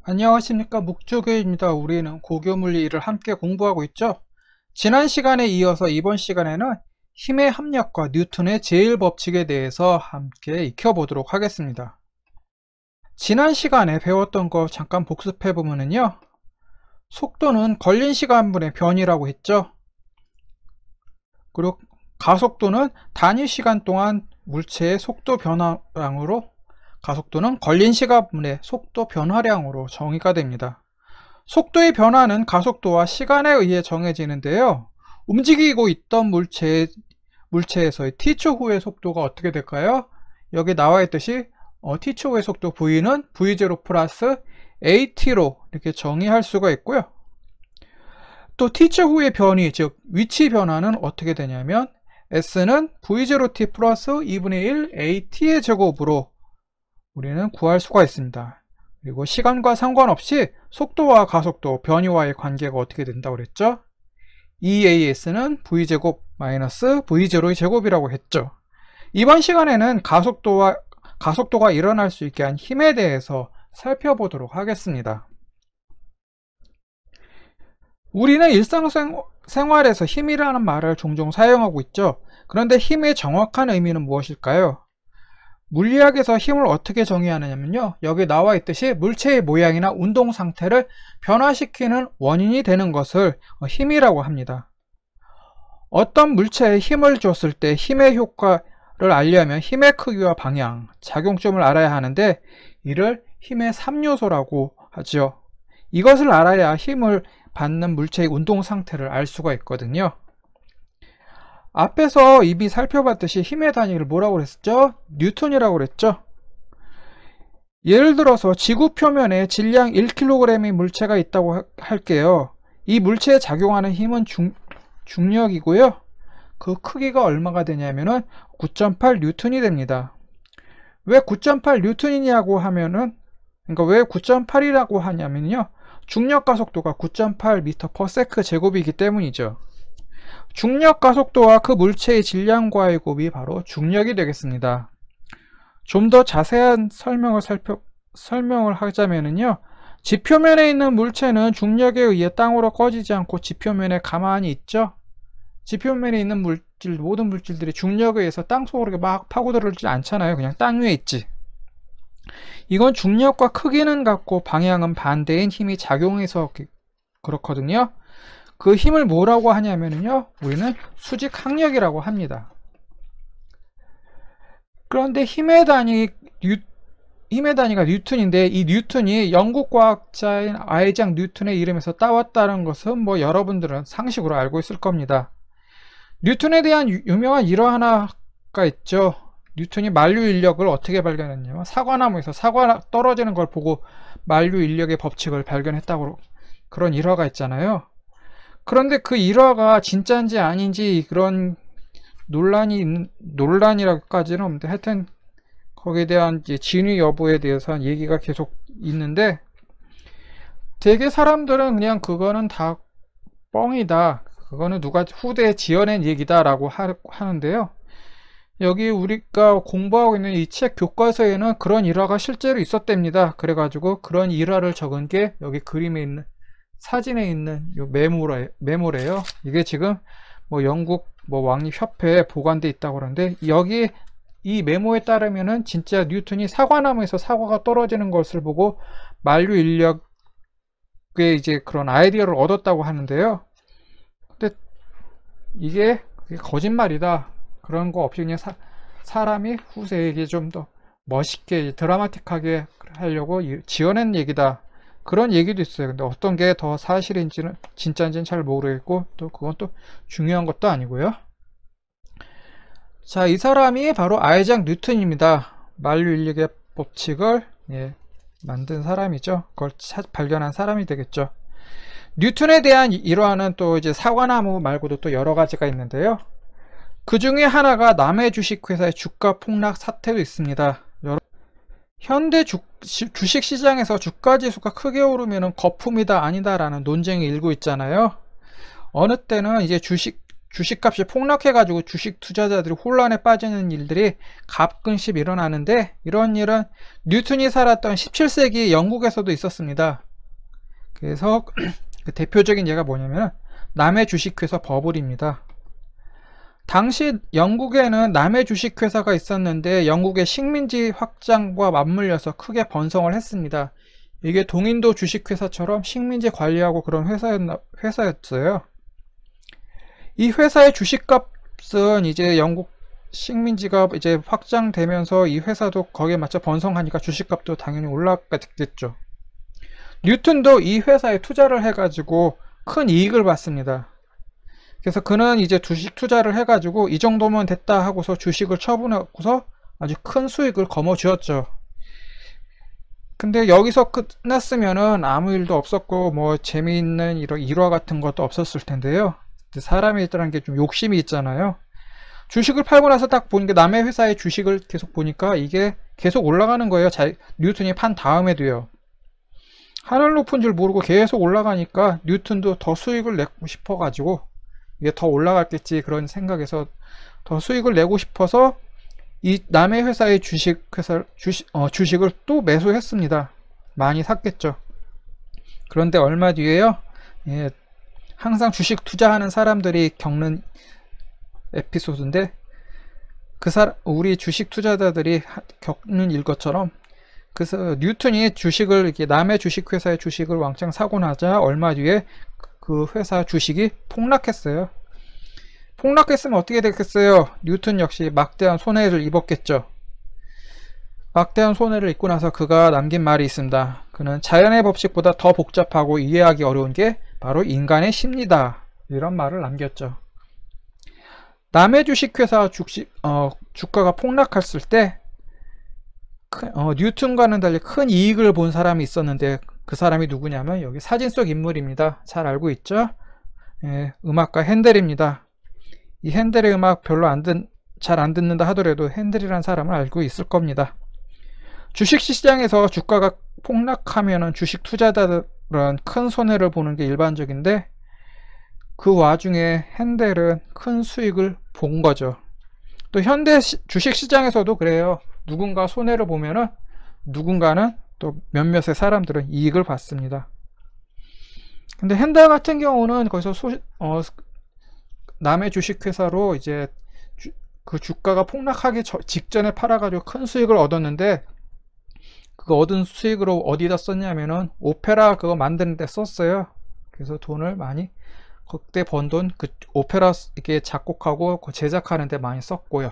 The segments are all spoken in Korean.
안녕하십니까, 묵조교입니다. 우리는 고교물리를 함께 공부하고 있죠. 지난 시간에 이어서 이번 시간에는 힘의 합력과 뉴턴의 제1법칙에 대해서 함께 익혀보도록 하겠습니다. 지난 시간에 배웠던 거 잠깐 복습해보면요, 속도는 걸린 시간분의 변이라고 했죠. 그리고 가속도는 단위 시간 동안 물체의 속도 변화량으로, 가속도는 걸린 시간분의 속도 변화량으로 정의가 됩니다. 속도의 변화는 가속도와 시간에 의해 정해지는데요. 움직이고 있던 물체에서의 t초 후의 속도가 어떻게 될까요? 여기 나와 있듯이 t초 후의 속도 v는 v0 플러스 at로 이렇게 정의할 수가 있고요. 또 t초 후의 변이, 즉 위치 변화는 어떻게 되냐면 s는 v0t 플러스 2분의 1 at의 제곱으로 우리는 구할 수가 있습니다. 그리고 시간과 상관없이 속도와 가속도, 변이와의 관계가 어떻게 된다고 그랬죠? EAS는 V제곱 마이너스 V0의 제곱이라고 했죠. 이번 시간에는 가속도가 일어날 수 있게 한 힘에 대해서 살펴보도록 하겠습니다. 우리는 일상생활에서 힘이라는 말을 종종 사용하고 있죠. 그런데 힘의 정확한 의미는 무엇일까요? 물리학에서 힘을 어떻게 정의하느냐면요, 여기 나와 있듯이 물체의 모양이나 운동 상태를 변화시키는 원인이 되는 것을 힘이라고 합니다. 어떤 물체에 힘을 줬을 때 힘의 효과를 알려면 힘의 크기와 방향, 작용점을 알아야 하는데 이를 힘의 3요소라고 하죠. 이것을 알아야 힘을 받는 물체의 운동 상태를 알 수가 있거든요. 앞에서 이미 살펴봤듯이 힘의 단위를 뭐라고 그랬죠? 뉴턴이라고 그랬죠. 예를 들어서 지구 표면에 질량 1kg의 물체가 있다고 할게요. 이 물체에 작용하는 힘은 중력이고요. 그 크기가 얼마가 되냐면은 9.8 뉴턴이 됩니다. 왜 9.8 뉴턴이냐고 하면은, 그러니까 왜 9.8이라고 하냐면요, 중력 가속도가 9.8m/s 제곱이기 때문이죠. 중력 가속도와 그 물체의 질량과의 곱이 바로 중력이 되겠습니다. 좀 더 자세한 설명을 하자면요, 지표면에 있는 물체는 중력에 의해 땅으로 꺼지지 않고 지표면에 가만히 있죠. 지표면에 있는 모든 물질들이 중력에 의해서 땅속으로 막 파고들지 않잖아요. 그냥 땅 위에 있지. 이건 중력과 크기는 같고 방향은 반대인 힘이 작용해서 그렇거든요. 그 힘을 뭐라고 하냐면요, 우리는 수직 항력이라고 합니다. 그런데 힘의 단위가 뉴턴인데, 이 뉴턴이 영국 과학자인 아이작 뉴턴의 이름에서 따왔다는 것은 뭐 여러분들은 상식으로 알고 있을 겁니다. 뉴턴에 대한 유명한 일화 하나가 있죠. 뉴턴이 만류인력을 어떻게 발견했냐면 사과나무에서 사과 떨어지는 걸 보고 만류인력의 법칙을 발견했다고, 그런 일화가 있잖아요. 그런데 그 일화가 진짜인지 아닌지 그런 논란이라고까지는 없는데, 하여튼 거기에 대한 이제 진위 여부에 대해서 얘기가 계속 있는데, 되게 사람들은 그냥 그거는 다 뻥이다, 그거는 누가 후대에 지어낸 얘기다 라고 하는데요, 여기 우리가 공부하고 있는 이 책 교과서에는 그런 일화가 실제로 있었답니다. 그래가지고 그런 일화를 적은 게 여기 그림에 있는, 사진에 있는 요 메모래요. 이게 지금 뭐 영국 왕립협회에 보관돼 있다고 그러는데, 여기 이 메모에 따르면은 진짜 뉴턴이 사과나무에서 사과가 떨어지는 것을 보고 만류 인력의 이제 그런 아이디어를 얻었다고 하는데요. 근데 이게 거짓말이다, 그런 거 없이 그냥 사람이 후세에게 좀 더 멋있게 드라마틱하게 하려고 지어낸 얘기다, 그런 얘기도 있어요. 근데 어떤 게 더 사실인지는, 진짜인지는 잘 모르겠고, 또 그건 또 중요한 것도 아니고요. 자, 이 사람이 바로 아이작 뉴턴입니다. 만류인력의 법칙을 만든 사람이죠. 그걸 발견한 사람이 되겠죠. 뉴턴에 대한 일화는 또 이제 사과나무 말고도 또 여러 가지가 있는데요. 그 중에 하나가 남해 주식회사의 주가 폭락 사태도 있습니다. 현대 주식시장에서 주가지수가 크게 오르면 거품이다 아니다 라는 논쟁이 일고 있잖아요. 어느 때는 이제 주식값이 폭락해가지고 주식 투자자들이 혼란에 빠지는 일들이 가끔씩 일어나는데, 이런 일은 뉴턴이 살았던 17세기 영국에서도 있었습니다. 그래서 그 대표적인 예가 뭐냐면 남해 주식회사 버블입니다. 당시 영국에는 남해 주식회사가 있었는데 영국의 식민지 확장과 맞물려서 크게 번성을 했습니다. 이게 동인도 주식회사처럼 식민지 관리하고 그런 회사였어요. 이 회사의 주식값은 이제 영국 식민지가 이제 확장되면서 이 회사도 거기에 맞춰 번성하니까 주식값도 당연히 올라가게 됐겠죠. 뉴턴도 이 회사에 투자를 해가지고 큰 이익을 받습니다. 그래서 그는 이제 주식 투자를 해가지고 이 정도면 됐다 하고서 주식을 처분하고서 아주 큰 수익을 거머쥐었죠. 근데 여기서 끝났으면은 아무 일도 없었고 뭐 재미있는 이런 일화 같은 것도 없었을 텐데요. 사람이 있다는 게 좀 욕심이 있잖아요. 주식을 팔고 나서 딱 보니까 남의 회사의 주식을 계속 보니까 이게 계속 올라가는 거예요. 뉴턴이 판 다음에도요. 하늘 높은 줄 모르고 계속 올라가니까 뉴턴도 더 수익을 내고 싶어 가지고 이게 더 올라갔겠지 그런 생각에서 더 수익을 내고 싶어서 이 남의 회사의 주식을 또 매수했습니다. 많이 샀겠죠. 그런데 얼마 뒤에요. 예, 항상 주식 투자하는 사람들이 겪는 에피소드인데 우리 주식 투자자들이 겪는 일것처럼 그래서 뉴턴이 주식을 이렇게 남의 주식회사의 주식을 왕창 사고 나자 얼마 뒤에 그 회사 주식이 폭락했어요. 폭락했으면 어떻게 됐겠어요? 뉴턴 역시 막대한 손해를 입었겠죠. 막대한 손해를 입고 나서 그가 남긴 말이 있습니다. 그는 자연의 법칙보다 더 복잡하고 이해하기 어려운 게 바로 인간의 심리다. 이런 말을 남겼죠. 남의 주식회사 주가가 폭락했을 때 뉴턴과는 달리 큰 이익을 본 사람이 있었는데 그 사람이 누구냐면 여기 사진 속 인물입니다. 잘 알고 있죠? 예, 음악가 핸델입니다. 이 핸델의 음악 별로 잘 안 듣는다 하더라도 핸델이라는 사람을 알고 있을 겁니다. 주식시장에서 주가가 폭락하면 주식 투자자들은 큰 손해를 보는 게 일반적인데 그 와중에 핸델은 큰 수익을 본 거죠. 또 현대 주식시장에서도 그래요. 누군가 손해를 보면은 누군가는 또 몇몇의 사람들은 이익을 받습니다. 근데 핸델 같은 경우는 거기서 남의 주식회사로 이제 그 주가가 폭락하기 직전에 팔아가지고 큰 수익을 얻었는데 그 얻은 수익으로 어디다 썼냐면은 오페라 그거 만드는 데 썼어요. 그래서 돈을 많이 그때 번 돈 그 오페라 이렇게 작곡하고 제작하는 데 많이 썼고요.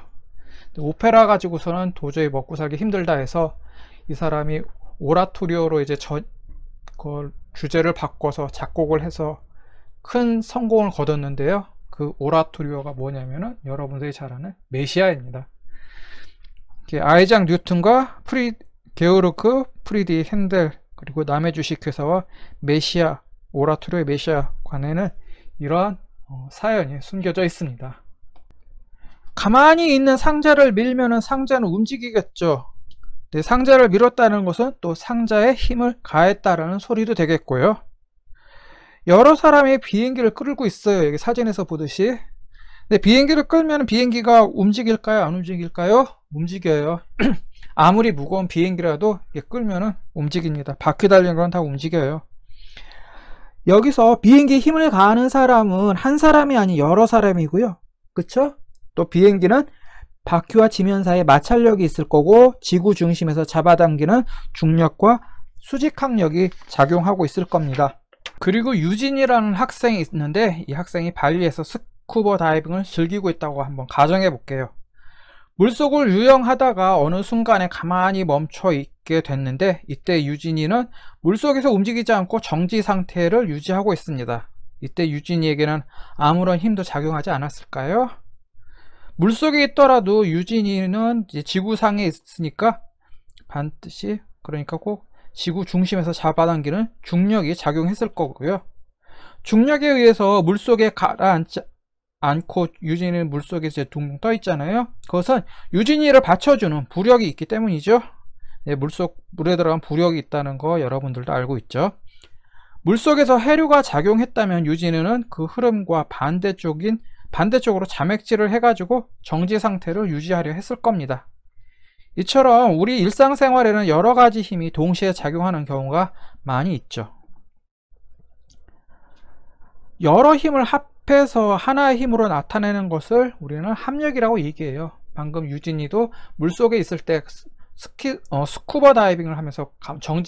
오페라 가지고서는 도저히 먹고 살기 힘들다 해서 이 사람이 오라토리오로 이제 그 주제를 바꿔서 작곡을 해서 큰 성공을 거뒀는데요. 그 오라토리오가 뭐냐면은 여러분들이 잘 아는 메시아입니다. 아이작 뉴턴과 게오르크 프리디 핸델 그리고 남의 주식회사와 메시아 오라토리오의 메시아 관에는 이러한 사연이 숨겨져 있습니다. 가만히 있는 상자를 밀면은 상자는 움직이겠죠. 근데 상자를 밀었다는 것은 또 상자에 힘을 가했다라는 소리도 되겠고요. 여러 사람이 비행기를 끌고 있어요. 여기 사진에서 보듯이. 근데 비행기를 끌면 비행기가 움직일까요? 안 움직일까요? 움직여요. 아무리 무거운 비행기라도 끌면은 움직입니다. 바퀴 달린 건 다 움직여요. 여기서 비행기에 힘을 가하는 사람은 한 사람이 아닌 여러 사람이고요. 그쵸? 또 비행기는 바퀴와 지면 사이에 마찰력이 있을 거고 지구 중심에서 잡아당기는 중력과 수직항력이 작용하고 있을 겁니다. 그리고 유진이라는 학생이 있는데 이 학생이 발리에서 스쿠버 다이빙을 즐기고 있다고 한번 가정해 볼게요. 물속을 유영하다가 어느 순간에 가만히 멈춰 있게 됐는데 이때 유진이는 물속에서 움직이지 않고 정지 상태를 유지하고 있습니다. 이때 유진이에게는 아무런 힘도 작용하지 않았을까요? 물속에 있더라도 유진이는 이제 지구상에 있으니까 반드시 그러니까 꼭 지구 중심에서 잡아당기는 중력이 작용했을 거고요. 중력에 의해서 물속에 가라앉지 않고 유진이는 물속에 이제 둥둥 떠 있잖아요. 그것은 유진이를 받쳐주는 부력이 있기 때문이죠. 네, 물에 들어간 부력이 있다는 거 여러분들도 알고 있죠. 물속에서 해류가 작용했다면 유진이는 그 흐름과 반대쪽인 반대쪽으로 잠액질을 해가지고 정지 상태를 유지하려 했을 겁니다. 이처럼 우리 일상생활에는 여러 가지 힘이 동시에 작용하는 경우가 많이 있죠. 여러 힘을 합해서 하나의 힘으로 나타내는 것을 우리는 합력이라고 얘기해요. 방금 유진이도 물속에 있을 때 스쿠버 다이빙을 하면서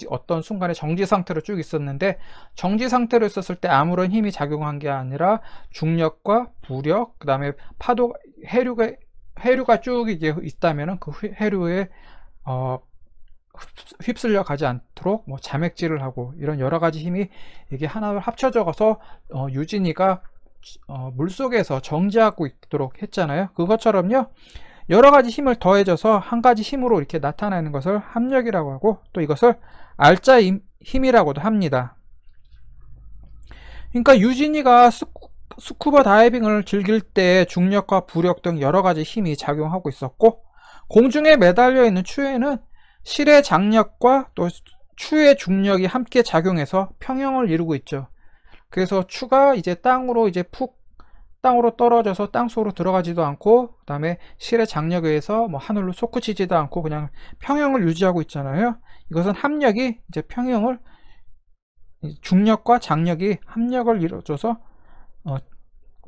어떤 순간에 정지 상태로 쭉 있었는데, 정지 상태로 있었을 때 아무런 힘이 작용한 게 아니라 중력과 부력, 그 다음에 파도, 해류가 쭉 이제 있다면은 그 해류에 휩쓸려 가지 않도록 뭐 잠액질을 하고, 이런 여러 가지 힘이 이게 하나로 합쳐져서 유진이가 물속에서 정지하고 있도록 했잖아요. 그것처럼요, 여러 가지 힘을 더해져서 한 가지 힘으로 이렇게 나타나는 것을 합력이라고 하고, 또 이것을 알짜 힘이라고도 합니다. 그러니까 유진이가 스쿠버 다이빙을 즐길 때 중력과 부력 등 여러 가지 힘이 작용하고 있었고, 공중에 매달려 있는 추에는 실의 장력과 또 추의 중력이 함께 작용해서 평형을 이루고 있죠. 그래서 추가 이제 땅으로 떨어져서 땅속으로 들어가지도 않고, 그 다음에 실의 장력에 의해서 뭐 하늘로 솟구치지도 않고 그냥 평형을 유지하고 있잖아요. 이것은 합력이 이제 중력과 장력이 합력을 이루어줘서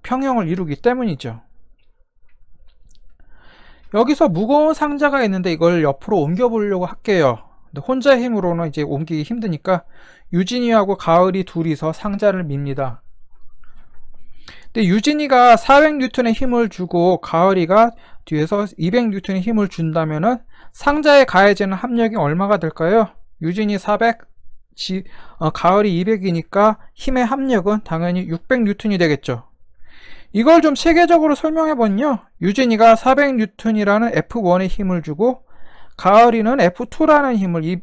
평형을 이루기 때문이죠. 여기서 무거운 상자가 있는데 이걸 옆으로 옮겨 보려고 할게요. 근데 혼자 힘으로는 이제 옮기기 힘드니까 유진이하고 가을이 둘이서 상자를 밉니다. 근데 유진이가 400N의 힘을 주고 가을이가 뒤에서 200N의 힘을 준다면은 상자에 가해지는 합력이 얼마가 될까요? 유진이 400, 가을이 200이니까 힘의 합력은 당연히 600N이 되겠죠. 이걸 좀 체계적으로 설명해보면요, 유진이가 400N이라는 F1의 힘을 주고 가을이는 F2라는 힘을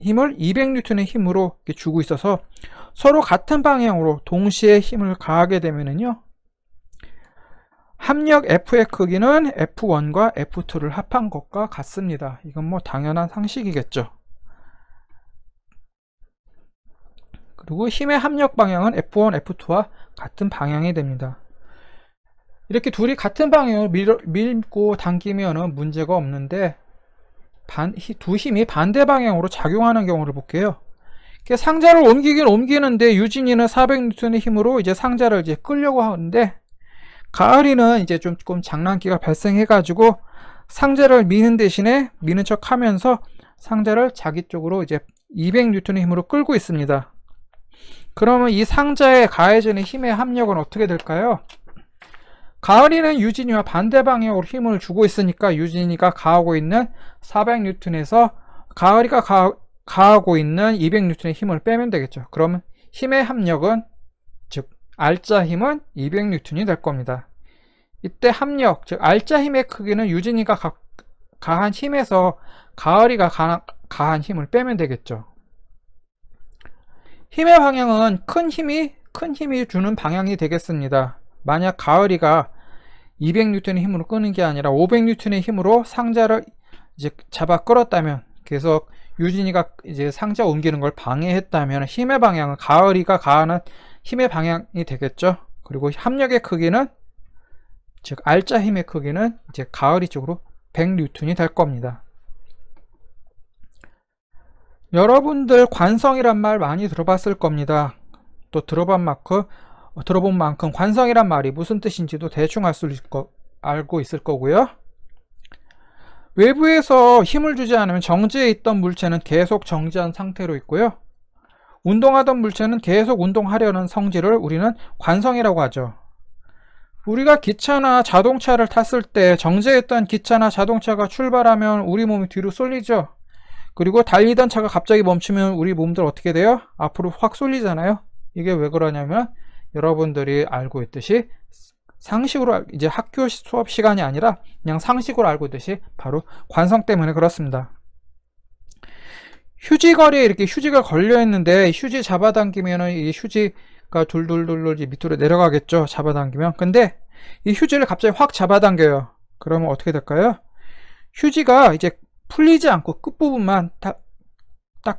200N의 힘으로 이렇게 주고 있어서 서로 같은 방향으로 동시에 힘을 가하게 되면은요, 합력 F의 크기는 F1과 F2를 합한 것과 같습니다. 이건 뭐 당연한 상식이겠죠. 그리고 힘의 합력 방향은 F1, F2와 같은 방향이 됩니다. 이렇게 둘이 같은 방향을 밀고 당기면은 문제가 없는데, 두 힘이 반대 방향으로 작용하는 경우를 볼게요. 상자를 옮기긴 옮기는데 유진이는 400N의 힘으로 이제 상자를 이제 끌려고 하는데, 가을이는 이제 조금 장난기가 발생해 가지고 상자를 미는 대신에 미는 척 하면서 상자를 자기 쪽으로 이제 200N의 힘으로 끌고 있습니다. 그러면 이 상자에 가해지는 힘의 합력은 어떻게 될까요? 가을이는 유진이와 반대 방향으로 힘을 주고 있으니까 유진이가 가하고 있는 400N에서 가을이가 가하고 있는 200N의 힘을 빼면 되겠죠. 그러면 힘의 합력은, 즉 알짜 힘은 200N이 될 겁니다. 이때 합력, 즉 알짜 힘의 크기는 유진이가 가한 힘에서 가을이가 가한 힘을 빼면 되겠죠. 힘의 방향은 큰 힘이 주는 방향이 되겠습니다. 만약 가을이가 200N의 힘으로 끄는 게 아니라 500N의 힘으로 상자를 이제 잡아 끌었다면, 계속 유진이가 이제 상자 옮기는 걸 방해했다면 힘의 방향은 가을이가 가하는 힘의 방향이 되겠죠. 그리고 합력의 크기는, 즉 알짜 힘의 크기는 이제 가을이 쪽으로 100N이 될 겁니다. 여러분들 관성이란 말 많이 들어봤을 겁니다. 또 들어본 만큼 관성이란 말이 무슨 뜻인지도 대충 알고 있을 거고요. 외부에서 힘을 주지 않으면 정지해 있던 물체는 계속 정지한 상태로 있고요. 운동하던 물체는 계속 운동하려는 성질을 우리는 관성이라고 하죠. 우리가 기차나 자동차를 탔을 때 정지했던 기차나 자동차가 출발하면 우리 몸이 뒤로 쏠리죠. 그리고 달리던 차가 갑자기 멈추면 우리 몸들 어떻게 돼요? 앞으로 확 쏠리잖아요. 이게 왜 그러냐면, 여러분들이 알고 있듯이 상식으로, 이제 학교 수업 시간이 아니라 그냥 상식으로 알고 있듯이 바로 관성 때문에 그렇습니다. 휴지거리에 이렇게 휴지가 걸려 있는데 휴지 잡아당기면은 이 휴지가 돌돌돌돌 밑으로 내려가겠죠. 잡아당기면. 근데 이 휴지를 갑자기 확 잡아당겨요. 그러면 어떻게 될까요? 휴지가 이제 풀리지 않고 끝부분만 딱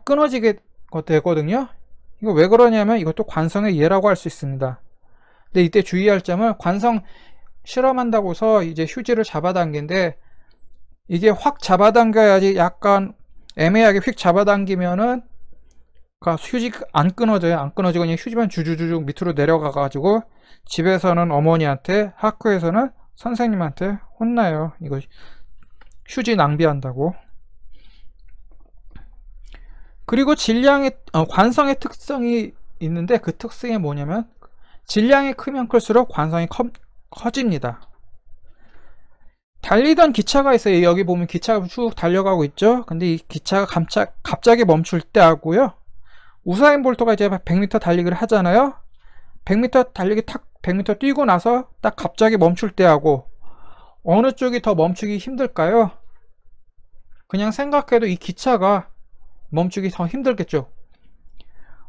끊어지게 되거든요. 이거 왜 그러냐면 이것도 관성의 예라고 할 수 있습니다. 근데 이때 주의할 점은 실험한다고서 이제 휴지를 잡아당긴데 이게 확 잡아당겨야지. 약간 애매하게 휙 잡아당기면은 휴지 안 끊어져요. 안 끊어지고 그냥 휴지만 주주주주 밑으로 내려가 가지고 집에서는 어머니한테, 학교에서는 선생님한테 혼나요. 이거 휴지 낭비한다고. 그리고 관성의 특성이 있는데, 그 특성이 뭐냐면 질량이 크면 클수록 관성이 커집니다. 달리던 기차가 있어요. 여기 보면 기차가 쭉 달려가고 있죠. 근데 이 기차가 갑자기 멈출 때 하고요, 우사인 볼트가 이제 100m 달리기를 하잖아요. 100m 뛰고 나서 딱 갑자기 멈출 때 하고 어느 쪽이 더 멈추기 힘들까요? 그냥 생각해도 이 기차가 멈추기 더 힘들겠죠.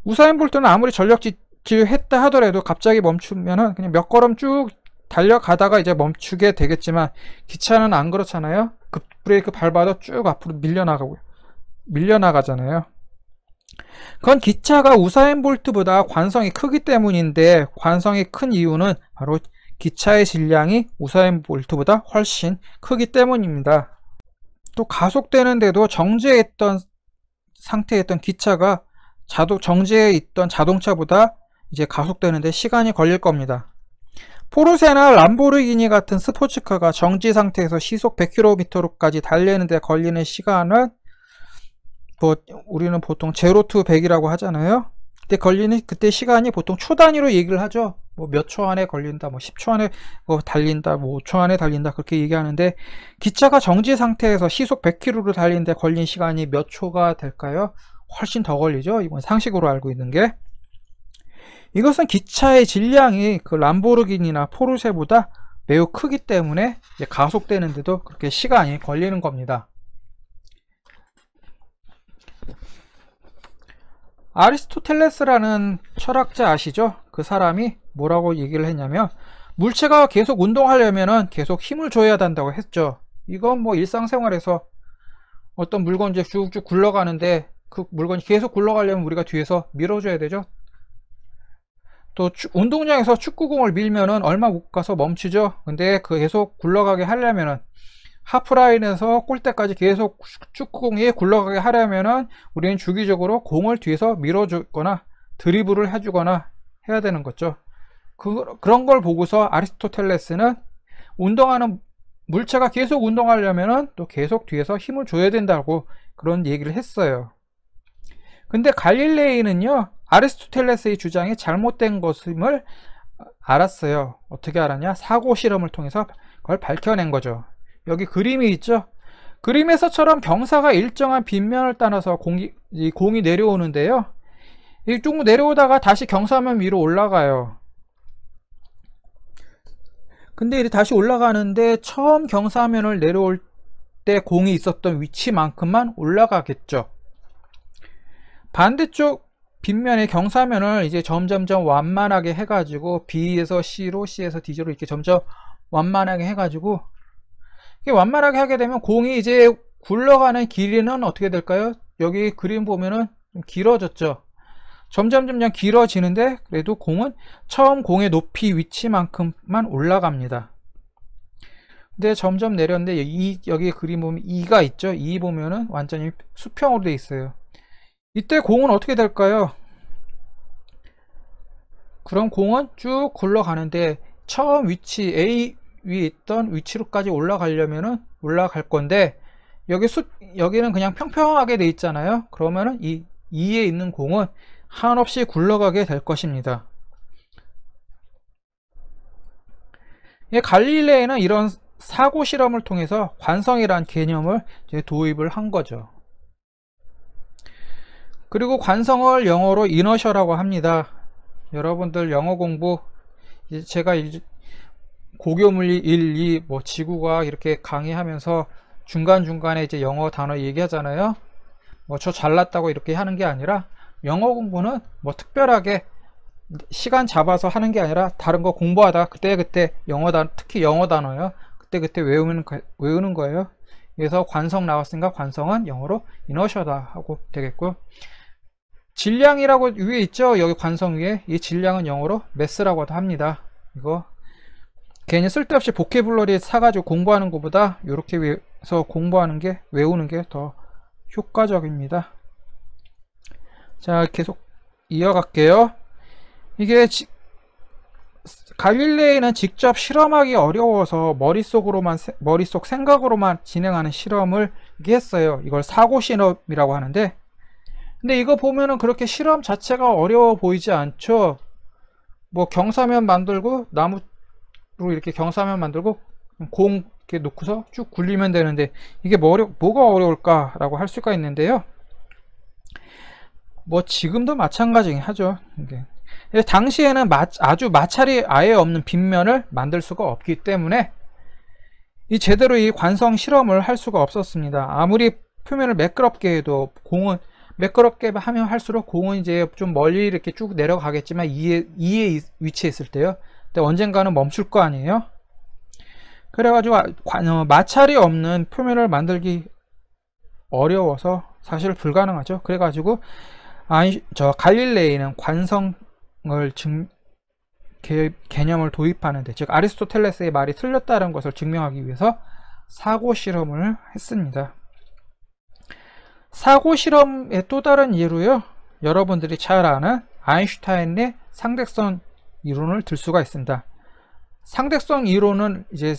우사인 볼트는 아무리 전력 질주했다 하더라도 갑자기 멈추면은 그냥 몇 걸음 쭉 달려가다가 이제 멈추게 되겠지만, 기차는 안 그렇잖아요. 급브레이크 밟아도 쭉 앞으로 밀려나가잖아요. 그건 기차가 우사인 볼트보다 관성이 크기 때문인데, 관성이 큰 이유는 바로 기차의 질량이 우사인 볼트보다 훨씬 크기 때문입니다. 또 가속되는데도 정지해 있던 상태에 있던 기차가 정지해 있던 자동차보다 이제 가속되는데 시간이 걸릴 겁니다. 포르쉐나 람보르기니 같은 스포츠카가 정지 상태에서 시속 100km까지 달리는데 걸리는 시간은 우리는 보통 0 to 100이라고 하잖아요. 그때 시간이 보통 초 단위로 얘기를 하죠. 뭐 몇 초 안에 걸린다, 뭐 10초 안에 달린다, 뭐 5초 안에 달린다, 그렇게 얘기하는데, 기차가 정지 상태에서 시속 100km로 달리는데 걸린 시간이 몇 초가 될까요? 훨씬 더 걸리죠. 이건 상식으로 알고 있는 게. 이것은 기차의 질량이 그 람보르기니나 포르쉐보다 매우 크기 때문에 가속되는데도 그렇게 시간이 걸리는 겁니다. 아리스토텔레스라는 철학자 아시죠? 그 사람이 뭐라고 얘기를 했냐면, 물체가 계속 운동하려면 계속 힘을 줘야 한다고 했죠. 이건 뭐 일상생활에서 어떤 물건이 쭉쭉 굴러가는데, 그 물건이 계속 굴러가려면 우리가 뒤에서 밀어줘야 되죠. 또 운동장에서 축구공을 밀면은 얼마 못 가서 멈추죠. 근데 그 계속 굴러가게 하려면은, 하프라인에서 골대까지 계속 축구공이 굴러가게 하려면은 우리는 주기적으로 공을 뒤에서 밀어주거나 드리블을 해주거나 해야 되는 거죠. 그런 걸 보고서 아리스토텔레스는 운동하는 물체가 계속 운동하려면은 또 계속 뒤에서 힘을 줘야 된다고 그런 얘기를 했어요. 근데 갈릴레이는요, 아리스토텔레스의 주장이 잘못된 것임을 알았어요. 어떻게 알았냐? 사고 실험을 통해서 그걸 밝혀낸 거죠. 여기 그림이 있죠. 그림에서처럼 경사가 일정한 빗면을 따라서 공이 내려오는데요, 쭉 내려오다가 다시 경사면 위로 올라가요. 근데 이제 다시 올라가는데 처음 경사면을 내려올 때 공이 있었던 위치만큼만 올라가겠죠. 반대쪽 빗면의 경사면을 이제 점점점 완만하게 해가지고 B에서 C로, C에서 D로 이렇게 점점 완만하게 해가지고, 이게 완만하게 하게 되면 공이 이제 굴러가는 길이는 어떻게 될까요? 여기 그림 보면은 좀 길어졌죠. 점점 길어지는데 그래도 공은 처음 공의 높이 위치만큼만 올라갑니다. 근데 점점 내렸는데 여기 그림 보면 2가 있죠. 2 보면은 완전히 수평으로 되어 있어요. 이때 공은 어떻게 될까요? 그럼 공은 쭉 굴러가는데 처음 위치 A 위에 있던 위치로까지 올라가려면은 올라갈 건데, 여기는 그냥 평평하게 돼 있잖아요. 그러면은 이 2에 있는 공은 한없이 굴러가게 될 것입니다. 갈릴레이는 이런 사고 실험을 통해서 관성이라는 개념을 이제 도입을 한 거죠. 그리고 관성을 영어로 이너셔라고 합니다. 여러분들 영어 공부, 제가 고교물리 1, 2, 뭐 지구과학 이렇게 강의하면서 중간중간에 이제 영어 단어 얘기하잖아요. 뭐 저 잘났다고 이렇게 하는 게 아니라, 영어 공부는 뭐 특별하게 시간 잡아서 하는 게 아니라 다른 거 공부하다가 그때그때 특히 영어 단어요. 그때그때 외우는 거예요. 그래서 관성 나왔으니까 관성은 영어로 이너셔다 하고 되겠고요. 질량이라고 위에 있죠. 여기 관성 위에, 이 질량은 영어로 매스라고도 합니다. 이거 괜히 쓸데없이 보케블러리 사가지고 공부하는 것보다 이렇게 해서 공부하는 게, 외우는 게 더 효과적입니다. 자, 계속 이어갈게요. 이게 갈릴레이는 직접 실험하기 어려워서 머릿속 생각으로만 진행하는 실험을 했어요. 이걸 사고 실험이라고 하는데, 근데 이거 보면은 그렇게 실험 자체가 어려워 보이지 않죠. 뭐 경사면 만들고, 나무로 이렇게 경사면 만들고 공 이렇게 놓고서 쭉 굴리면 되는데, 이게 뭐가 어려울까 라고 할 수가 있는데요. 뭐 지금도 마찬가지긴 하죠. 이게. 당시에는 아주 마찰이 아예 없는 빗면을 만들 수가 없기 때문에 제대로 이 관성 실험을 할 수가 없었습니다. 아무리 표면을 매끄럽게 해도, 공은 매끄럽게 하면 할수록 공은 이제 좀 멀리 이렇게 쭉 내려가겠지만 2에 위치해 있을 때요. 근데 언젠가는 멈출 거 아니에요. 그래가지고 마찰이 없는 표면을 만들기 어려워서 사실 불가능하죠. 그래가지고 갈릴레이는 관성을 개념을 도입하는데, 즉 아리스토텔레스의 말이 틀렸다는 것을 증명하기 위해서 사고 실험을 했습니다. 사고 실험의 또 다른 예로요, 여러분들이 잘 아는 아인슈타인의 상대성 이론을 들 수가 있습니다. 상대성 이론은 이제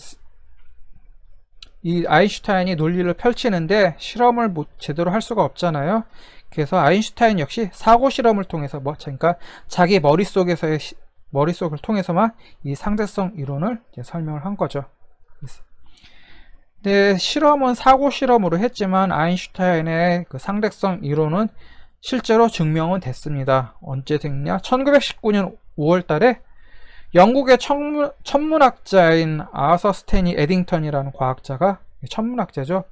이 아인슈타인이 논리를 펼치는데 실험을 제대로 할 수가 없잖아요. 그래서 아인슈타인 역시 사고 실험을 통해서, 그러니까 자기 머릿속을 통해서만 이 상대성 이론을 이제 설명을 한 거죠. 네, 실험은 사고 실험으로 했지만 아인슈타인의 그 상대성 이론은 실제로 증명은 됐습니다. 언제 됐냐? 1919년 5월 달에 영국의 천문학자인 아서 스테니 에딩턴이라는 과학자가, 천문학자죠,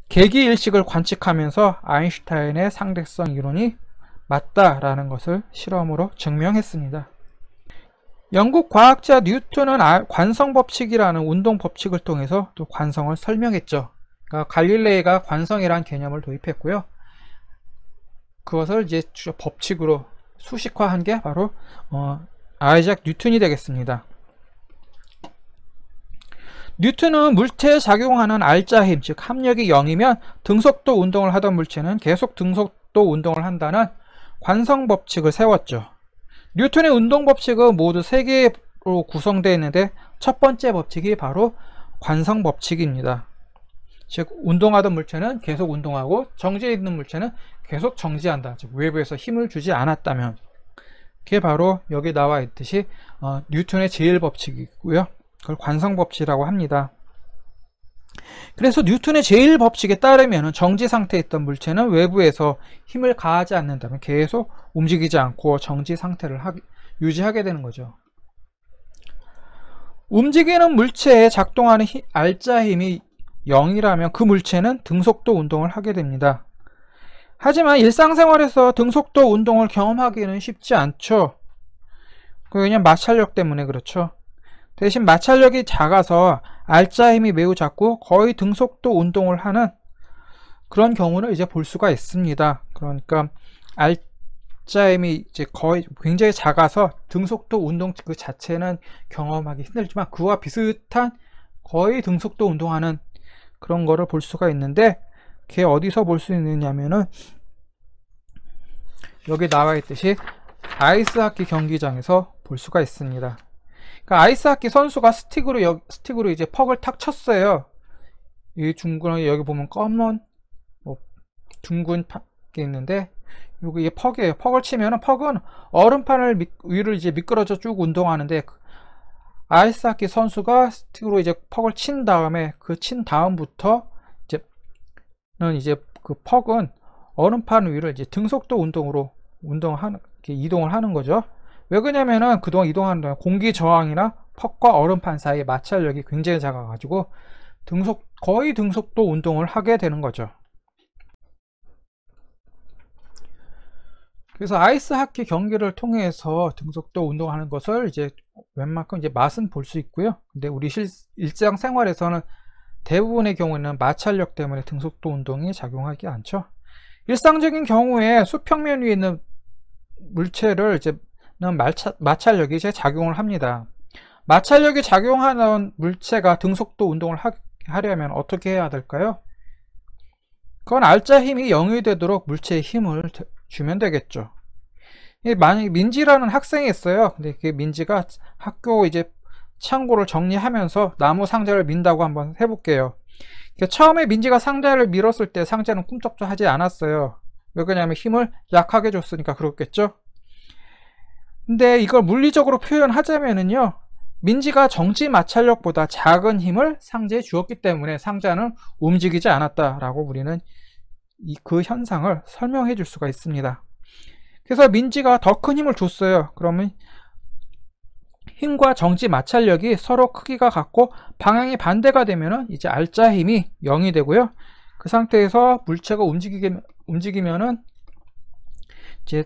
계기일식을 관측하면서 아인슈타인의 상대성 이론이 맞다라는 것을 실험으로 증명했습니다. 영국 과학자 뉴턴은 관성법칙이라는 운동법칙을 통해서 또 관성을 설명했죠. 그러니까 갈릴레이가 관성이라는 개념을 도입했고요. 그것을 이제 법칙으로 수식화한 게 바로 아이작 뉴턴이 되겠습니다. 뉴턴은 물체에 작용하는 알자힘, 즉 합력이 0이면 등속도 운동을 하던 물체는 계속 등속도 운동을 한다는 관성법칙을 세웠죠. 뉴턴의 운동법칙은 모두 3개로 구성되어 있는데, 첫 번째 법칙이 바로 관성법칙입니다. 즉 운동하던 물체는 계속 운동하고 정지해 있는 물체는 계속 정지한다. 즉 외부에서 힘을 주지 않았다면, 그게 바로 여기 나와 있듯이 뉴턴의 제1법칙이고요. 그걸 관성법칙이라고 합니다. 그래서 뉴턴의 제1법칙에 따르면 정지 상태에 있던 물체는 외부에서 힘을 가하지 않는다면 계속 움직이지 않고 정지 상태를 유지하게 되는 거죠. 움직이는 물체에 작동하는 알자 힘이 0이라면 그 물체는 등속도 운동을 하게 됩니다. 하지만 일상생활에서 등속도 운동을 경험하기는 쉽지 않죠. 왜냐면 마찰력 때문에 그렇죠. 대신 마찰력이 작아서 알자 힘이 매우 작고 거의 등속도 운동을 하는 그런 경우를 이제 볼 수가 있습니다. 그러니까 알자 힘이 이제 거의 굉장히 작아서 등속도 운동 그 자체는 경험하기 힘들지만 그와 비슷한 거의 등속도 운동하는 그런 거를 볼 수가 있는데, 그게 어디서 볼 수 있느냐면은 여기 나와 있듯이 아이스하키 경기장에서 볼 수가 있습니다. 그러니까 아이스하키 선수가 스틱으로 이제 퍽을 탁 쳤어요. 이 둥근, 여기 보면 검은 둥근 게 있는데, 여기 퍽이에요. 퍽을 치면은, 퍽은 얼음판을 위를 이제 미끄러져 쭉 운동하는데, 아이스하키 선수가 스틱으로 이제 퍽을 친 다음에, 그 친 다음부터 이제 그 퍽은 얼음판 위를 이제 등속도 운동으로 이동을 하는 거죠. 왜 그러냐면은 그동안 이동하는 동안 공기 저항이나 퍽과 얼음판 사이의 마찰력이 굉장히 작아가지고 거의 등속도 운동을 하게 되는 거죠. 그래서 아이스하키 경기를 통해서 등속도 운동하는 것을 이제 웬만큼 이제 맛은 볼 수 있고요. 근데 우리 일상생활에서는 대부분의 경우에는 마찰력 때문에 등속도 운동이 작용하지 않죠. 일상적인 경우에 수평면 위에 있는 물체를 마찰력이 이제 작용을 합니다. 마찰력이 작용하는 물체가 등속도 운동을 하려면 어떻게 해야 될까요? 그건 알짜 힘이 0이 되도록 물체에 힘을 주면 되겠죠. 만약에 민지라는 학생이 있어요. 근데 그 민지가 학교 이제 창고를 정리하면서 나무 상자를 민다고 한번 해볼게요. 처음에 민지가 상자를 밀었을 때 상자는 꿈쩍도 하지 않았어요. 왜 그러냐면 힘을 약하게 줬으니까 그렇겠죠. 근데 이걸 물리적으로 표현하자면은요, 민지가 정지 마찰력보다 작은 힘을 상자에 주었기 때문에 상자는 움직이지 않았다라고 우리는 그 현상을 설명해 줄 수가 있습니다. 그래서 민지가 더 큰 힘을 줬어요. 그러면 힘과 정지 마찰력이 서로 크기가 같고 방향이 반대가 되면은 이제 알짜 힘이 0이 되고요. 그 상태에서 물체가 움직이면은 이제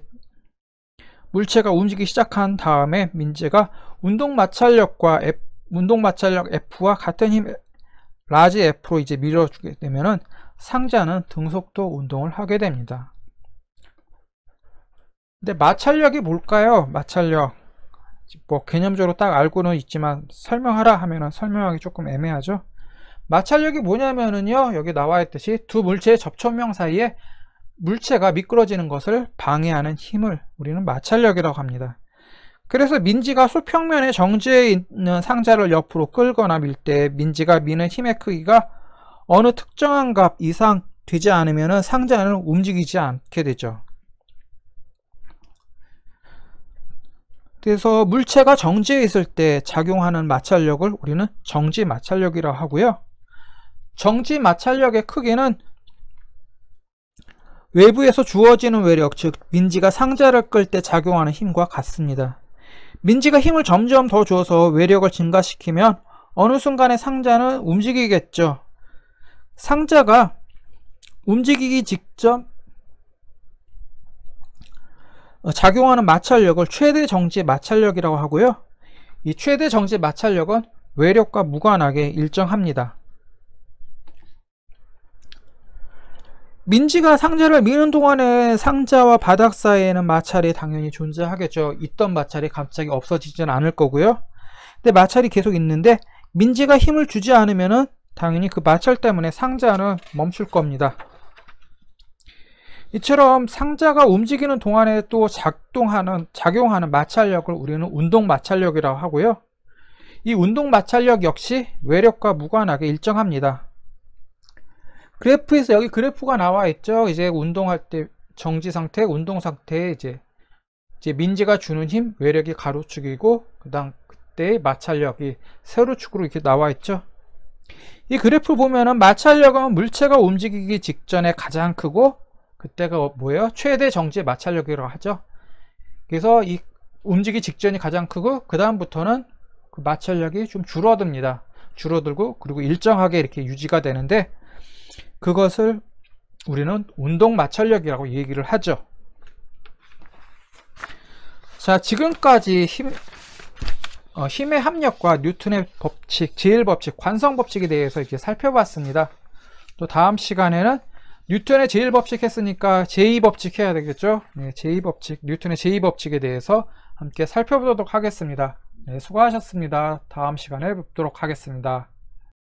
물체가 움직이기 시작한 다음에 민지가 운동 마찰력 F와 같은 힘 라지 F로 이제 밀어주게 되면은 상자는 등속도 운동을 하게 됩니다. 근데 마찰력이 뭘까요? 마찰력. 뭐 개념적으로 딱 알고는 있지만 설명하라 하면은 설명하기 조금 애매하죠. 마찰력이 뭐냐면은요, 여기 나와 있듯이 두 물체의 접촉면 사이에 물체가 미끄러지는 것을 방해하는 힘을 우리는 마찰력이라고 합니다. 그래서 민지가 수평면에 정지해 있는 상자를 옆으로 끌거나 밀 때 민지가 미는 힘의 크기가 어느 특정한 값 이상 되지 않으면 상자는 움직이지 않게 되죠. 그래서 물체가 정지해 있을 때 작용하는 마찰력을 우리는 정지 마찰력이라고 하고요. 정지 마찰력의 크기는 외부에서 주어지는 외력, 즉 민지가 상자를 끌 때 작용하는 힘과 같습니다. 민지가 힘을 점점 더 줘서 외력을 증가시키면 어느 순간에 상자는 움직이겠죠. 상자가 움직이기 직전 작용하는 마찰력을 최대 정지 마찰력이라고 하고요. 이 최대 정지 마찰력은 외력과 무관하게 일정합니다. 민지가 상자를 미는 동안에 상자와 바닥 사이에는 마찰이 당연히 존재하겠죠. 있던 마찰이 갑자기 없어지진 않을 거고요. 근데 마찰이 계속 있는데 민지가 힘을 주지 않으면은 당연히 그 마찰 때문에 상자는 멈출 겁니다. 이처럼 상자가 움직이는 동안에 또 작용하는 마찰력을 우리는 운동 마찰력이라고 하고요. 이 운동 마찰력 역시 외력과 무관하게 일정합니다. 그래프에서 여기 그래프가 나와 있죠. 이제 운동할 때 정지 상태, 운동 상태에 이제 민지가 주는 힘, 외력이 가로축이고 그다음 그때의 마찰력이 세로축으로 이렇게 나와 있죠. 이 그래프 보면은 마찰력은 물체가 움직이기 직전에 가장 크고 그때가 뭐예요? 최대 정지 마찰력이라고 하죠. 그래서 이 움직이기 직전이 가장 크고 그 다음부터는 그 마찰력이 좀 줄어들고 그리고 일정하게 이렇게 유지가 되는데 그것을 우리는 운동 마찰력이라고 얘기를 하죠. 자, 지금까지 힘의 합력과 뉴턴의 법칙, 제일 법칙, 관성 법칙에 대해서 이렇게 살펴봤습니다. 또 다음 시간에는 뉴턴의 제일 법칙 했으니까 제2법칙 해야 되겠죠. 네, 제2법칙, 뉴턴의 제2법칙에 대해서 함께 살펴보도록 하겠습니다. 네, 수고하셨습니다. 다음 시간에 뵙도록 하겠습니다.